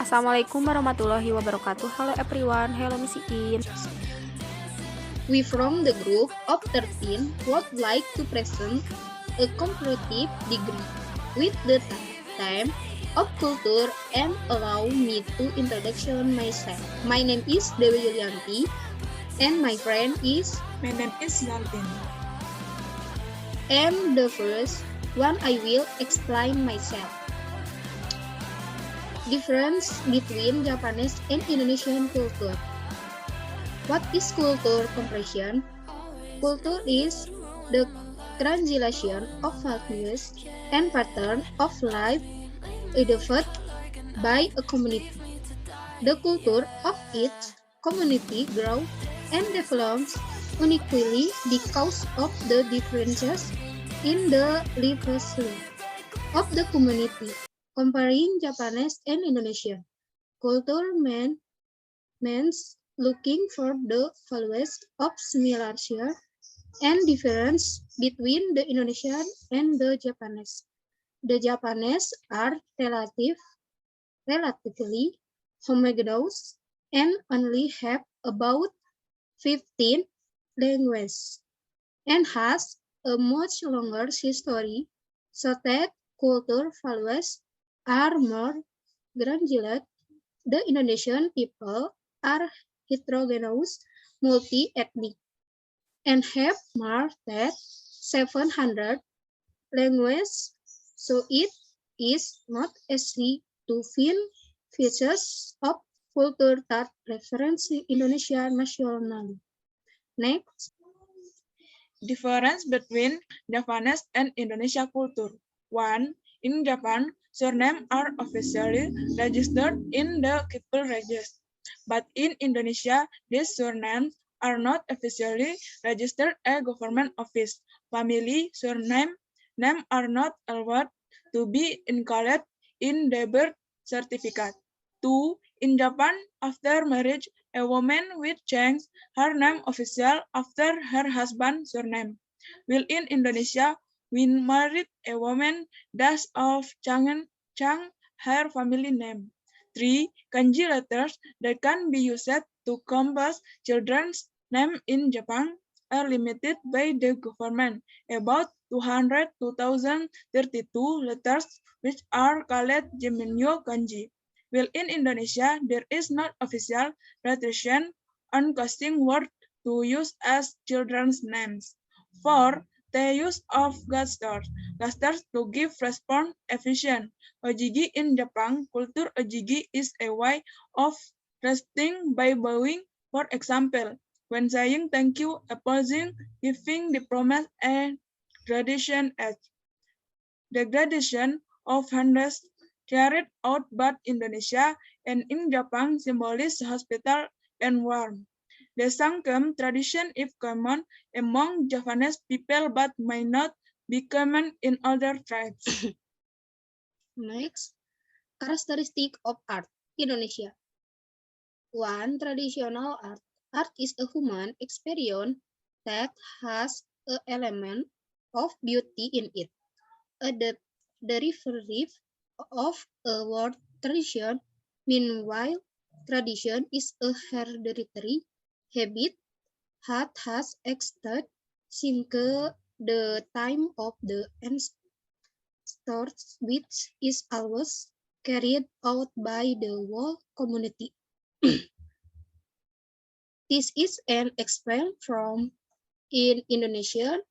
Assalamualaikum warahmatullahi wabarakatuh. Hello everyone. Hello Miss Iin. We from the group of 13 would like to present a comparative degree with the theme of culture and allow me to introduction myself. My name is Dewi Yulianti and my friend is Nalvin. And the first one I will explain myself. Difference between Japanese and Indonesian culture. What is culture compression? Culture is the translation of values and pattern of life developed by a community. The culture of each community grows and develops unequally because of the differences in the lifestyle of the community. Comparing Japanese and Indonesian culture means looking for the values of similarity and difference between the Indonesian and the Japanese. The Japanese are relatively homogeneous and only have about 15 languages and has a much longer history, so that cultural values are more granular. The Indonesian people are heterogeneous, multi-ethnic, and have more than 700 languages, so it is not easy to find features of culture that reference Indonesia nationally. Next, Difference between Japanese and Indonesia culture. 1. In Japan, surnames are officially registered in the Kipul Register, but in Indonesia, these surnames are not officially registered at government office. Family surname are not allowed to be included in the birth certificate. 2. In Japan, after marriage, a woman will change her name official after her husband's surname. While in Indonesia, when married, a woman does of Chang her family name. 3. Kanji letters that can be used to compose children's name in Japan are limited by the government. About 200 to 2,032 letters which are called Geminyo Kanji. While in Indonesia, there is not official restriction on casting words to use as children's names. 4. The use of gestures to give response efficient. Ojigi in Japan, culture ojigi is a way of resting by bowing. For example, when saying thank you, opposing, giving the promise, and gradation as the gradation of hands carried out both Indonesia and in Japan symbolize hospital and warmth. The sangkem tradition is common among Japanese people but may not be common in other tribes. next, characteristic of art, Indonesia. 1. Traditional art. Art is a human experience that has an element of beauty in it. A derivative of a word tradition. Meanwhile, tradition is a hereditary habit that has existed since the time of the ancestors, which is always carried out by the whole community. This is an example from in Indonesia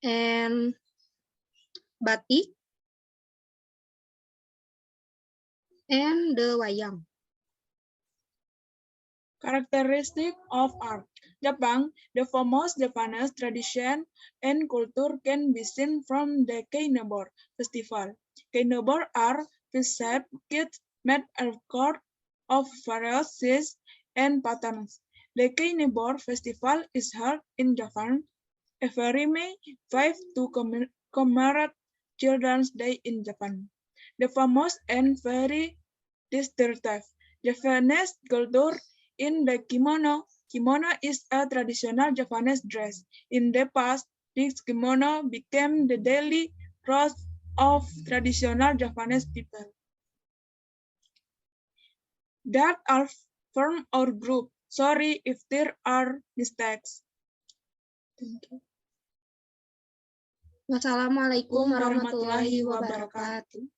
and batik and the wayang. Characteristic of art. Japan, the foremost Japanese tradition and culture can be seen from the Kainobor festival. Kainobor are fish-shaped kits made of various sizes and patterns. The Kainobor festival is held in Japan every May 5 to commemorate Children's Day in Japan. The famous and very distinctive Japanese culture in the kimono. Kimono is a traditional Japanese dress. In the past, this kimono became the daily clothes of traditional Japanese people. that are from our group. Sorry if there are mistakes. Thank you. Wassalamualaikum Warahmatullahi warahmatullahi wabarakatuh.